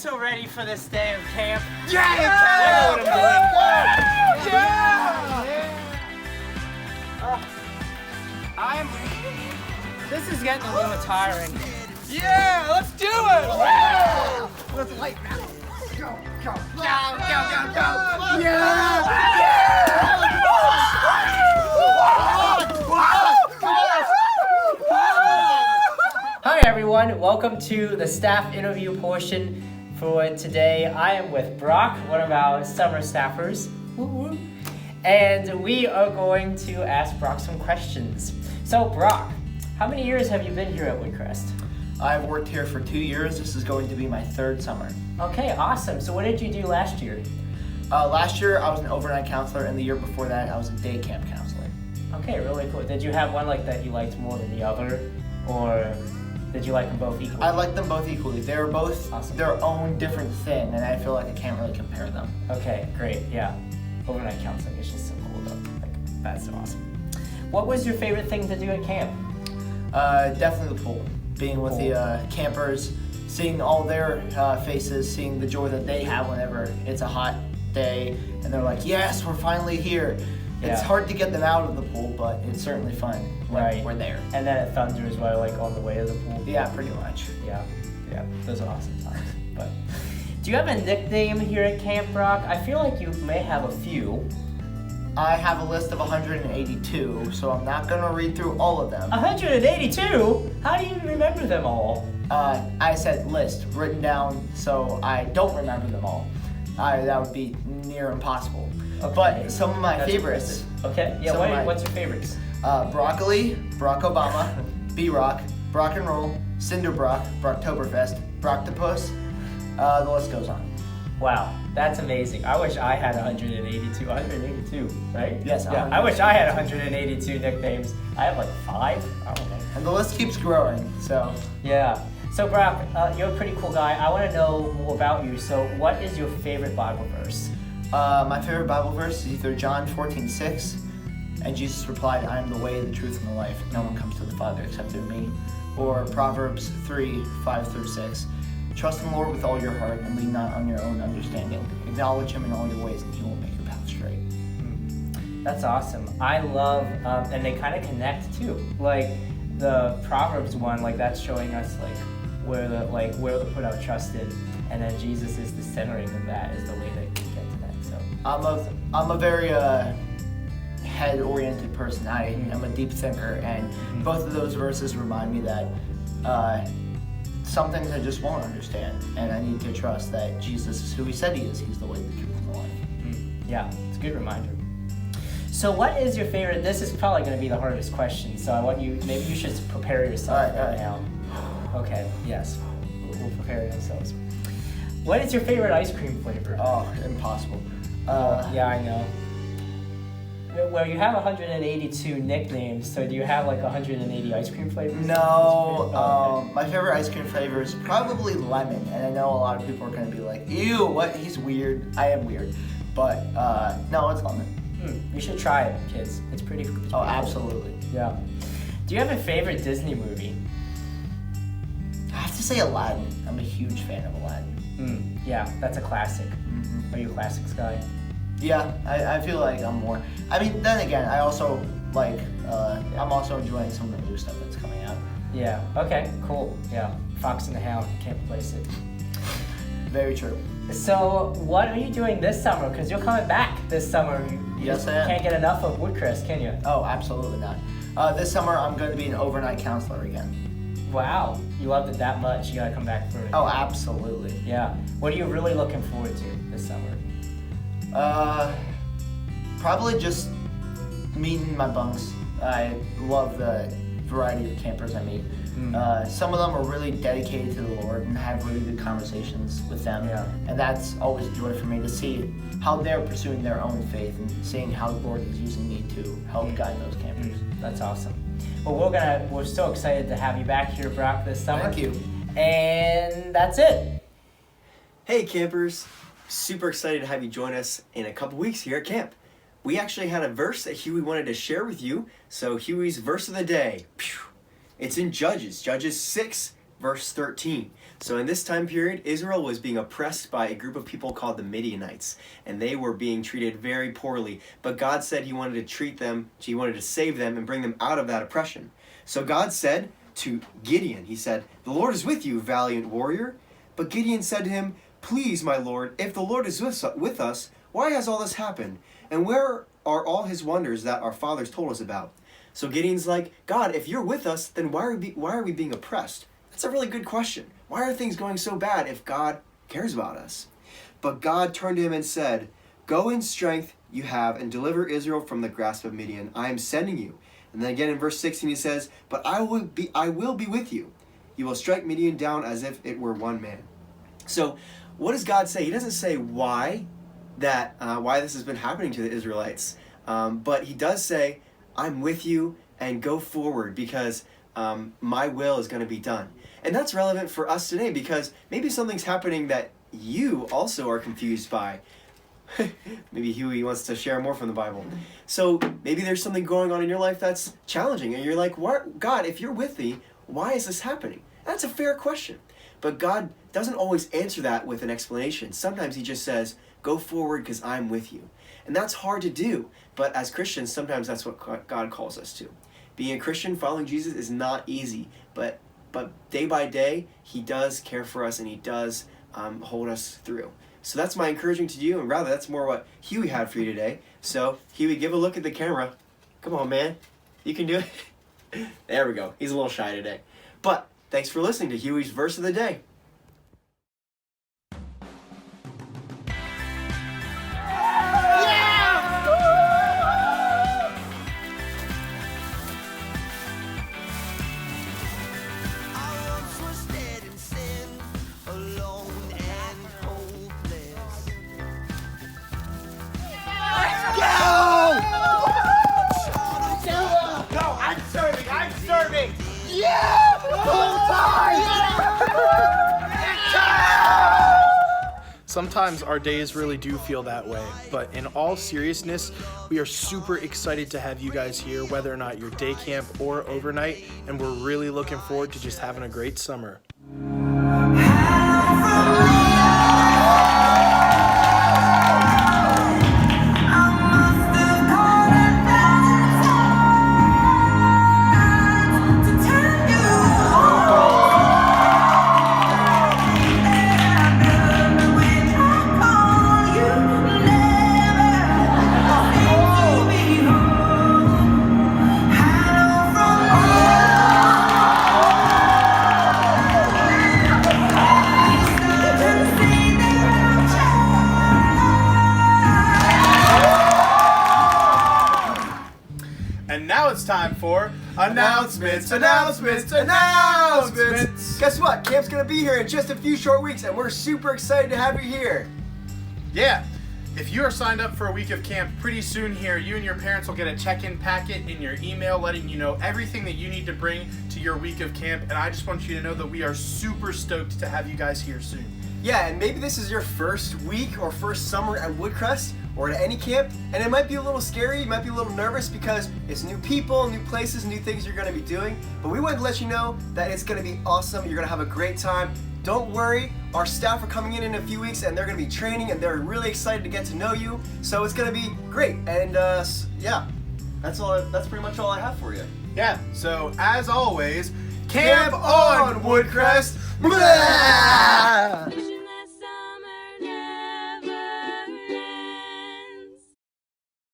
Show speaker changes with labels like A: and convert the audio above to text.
A: so ready for this day of camp.
B: Yeah!
A: I know what I'm doing. This is getting a little tiring.
B: Yeah, let's do it!
C: Let's light round. Go, go, go,
A: Hi everyone, welcome to the staff interview portion for today. I am with Brock, one of our summer staffers. And we are going to ask Brock some questions. So Brock, how many years have you been here at Woodcrest?
D: I've worked here for 2 years. This is going to be my third summer.
A: Okay, awesome. So what did you do last year?
D: Last year, I was an overnight counselor, and the year before that, I was a day camp counselor.
A: Okay, really cool. Did you have one like that you liked more than the other, or did you like them both equally?
D: I liked them both equally. They were both
A: Awesome.
D: their own different thing, and I feel like I can't really compare them.
A: Okay, great. Yeah, overnight counseling is just so cool though. Like, that's so awesome. What was your favorite thing to do at camp?
D: Definitely the pool. Being with the campers, seeing all their faces, seeing the joy that they have whenever it's a hot day, and they're like, yes, we're finally here. It's
A: Yeah.
D: hard to get them out of the pool, but it's certainly fun when
A: Right.
D: we're there.
A: And then it thunders while like on the way to the pool.
D: Yeah, pretty much.
A: Yeah, those are awesome times. But do you have a nickname here at Camp Brock? I feel like you may have a few.
D: I have a list of 182, so I'm not going to read through all of them.
A: 182? How do you remember them all?
D: I said list, written down, so I don't remember them all. That would be near impossible.
A: Okay.
D: But some of my
A: That's
D: favorites,
A: impressive. Okay, yeah,
D: Some of my-
A: what's your favorites?
D: Broccoli, Barack Obama, B-Rock, Brock and Roll, Cinder Brock, Brocktoberfest, Brocktopus, the list goes on.
A: Wow, that's amazing. I wish I had 182. 182, right?
D: Yes,
A: Yeah, I wish I had 182 nicknames. I have like 5. I don't know.
D: And the list keeps growing, so
A: Yeah. So Brock, you're a pretty cool guy. I want to know more about you. So what is your favorite Bible verse?
D: my favorite Bible verse is either John 14:6, and Jesus replied, I am the way, the truth, and the life. No one comes to the Father except through me. Or Proverbs 3:5-6. Trust in the Lord with all your heart and lean not on your own understanding. Acknowledge him in all your ways and he will make your path straight.
A: That's awesome. I love, and they kind of connect too. Like the Proverbs one, like that's showing us like where to put our trust in, and then Jesus is the centering of that, is the way that we get to that. So
D: I'm a very head-oriented person. I am a deep thinker, and both of those verses remind me that some things I just won't understand, and I need to trust that Jesus is who he said he is. He's the way, the truth, and the life.
A: yeah, it's a good reminder. So what is your favorite? This is probably going to be the hardest question. So I want you. Maybe you should prepare yourself
D: All right.
A: now. Okay. Yes. We'll prepare ourselves. What is your favorite ice cream flavor?
D: Oh, impossible.
A: Yeah, I know. Well, you have 182 nicknames, so do you have like 180 ice cream flavors?
D: No,
A: Oh, okay.
D: my favorite ice cream flavor is probably lemon, and I know a lot of people are going to be like, ew, what, he's weird. I am weird, but no, it's lemon.
A: You should try it, kids. It's pretty
D: Oh,
A: cool.
D: absolutely.
A: Yeah. Do you have a favorite Disney movie?
D: I have to say Aladdin. I'm a huge fan of Aladdin.
A: Yeah, that's a classic. Are you a classics guy?
D: Yeah, I feel like I'm more. I mean, then again, I also like, I'm also enjoying some of the new stuff that's coming out.
A: Yeah. Okay, cool. Yeah. Fox and the Hound, can't replace it.
D: Very true.
A: So, what are you doing this summer? Because you're coming back this summer. You
D: Yes, I am.
A: Can't get enough of Woodcrest, can you?
D: Oh, absolutely not. This summer, I'm going to be an overnight counselor again.
A: Wow, you loved it that much. You gotta come back for it.
D: Oh, absolutely.
A: Yeah. What are you really looking forward to this summer?
D: Probably just meeting my bunks. I love the variety of campers I meet. Some of them are really dedicated to the Lord and have really good conversations with them.
A: Yeah.
D: And that's always a joy for me to see how they're pursuing their own faith and seeing how the Lord is using me to help guide those campers.
A: That's awesome. Well, we're so excited to have you back here, Brock, this summer.
D: Thank you.
A: And that's it.
B: Hey campers, super excited to have you join us in a couple weeks here at camp. We actually had a verse that Huey wanted to share with you, so Huey's verse of the day. It's in Judges 6, verse 13. So in this time period, Israel was being oppressed by a group of people called the Midianites, and they were being treated very poorly. But God said he wanted to treat them, he wanted to save them and bring them out of that oppression. So God said to Gideon, he said, "The Lord is with you, valiant warrior." But Gideon said to him, "Please, my Lord, if the Lord is with us, why has all this happened? And where are all his wonders that our fathers told us about?" So Gideon's like, "God, if you're with us, then why are we being oppressed?" That's a really good question. Why are things going so bad if God cares about us? But God turned to him and said, "Go in strength you have and deliver Israel from the grasp of Midian. I am sending you." And then again in verse 16 he says, "But I will be with you. You will strike Midian down as if it were one man." So what does God say? He doesn't say why this has been happening to the Israelites. But he does say, "I'm with you and go forward because my will is going to be done." And that's relevant for us today because maybe something's happening that you also are confused by. Maybe Huey wants to share more from the Bible. So maybe there's something going on in your life that's challenging and you're like, "What, God, if you're with me, why is this happening?" That's a fair question. But God doesn't always answer that with an explanation. Sometimes he just says, "Go forward because I'm with you." And that's hard to do. But as Christians, sometimes that's what God calls us to. Being a Christian, following Jesus is not easy. But day by day, he does care for us and he does hold us through. So that's my encouragement to you. And rather, that's more what Huey had for you today. So Huey, give a look at the camera. Come on, man. You can do it. There we go. He's a little shy today. But thanks for listening to Huey's Verse of the Day.
E: Sometimes our days really do feel that way, but in all seriousness, we are super excited to have you guys here, whether or not you're day camp or overnight, and we're really looking forward to just having a great summer.
F: And now it's time for announcements.
B: Guess what? Camp's going to be here in just a few short weeks, and we're super excited to have you here.
F: Yeah, if you are signed up for a week of camp, pretty soon here, you and your parents will get a check-in packet in your email letting you know everything that you need to bring to your week of camp. And I just want you to know that we are super stoked to have you guys here soon.
B: Yeah, and maybe this is your first week or first summer at Woodcrest or at any camp, and it might be a little scary, you might be a little nervous because it's new people, new places, new things you're going to be doing, but we wanted to let you know that it's going to be awesome, you're going to have a great time. Don't worry, our staff are coming in a few weeks and they're going to be training and they're really excited to get to know you, so it's going to be great, and yeah, that's pretty much all I have for you.
F: Yeah, so as always, camp on, Woodcrest!
B: Blah!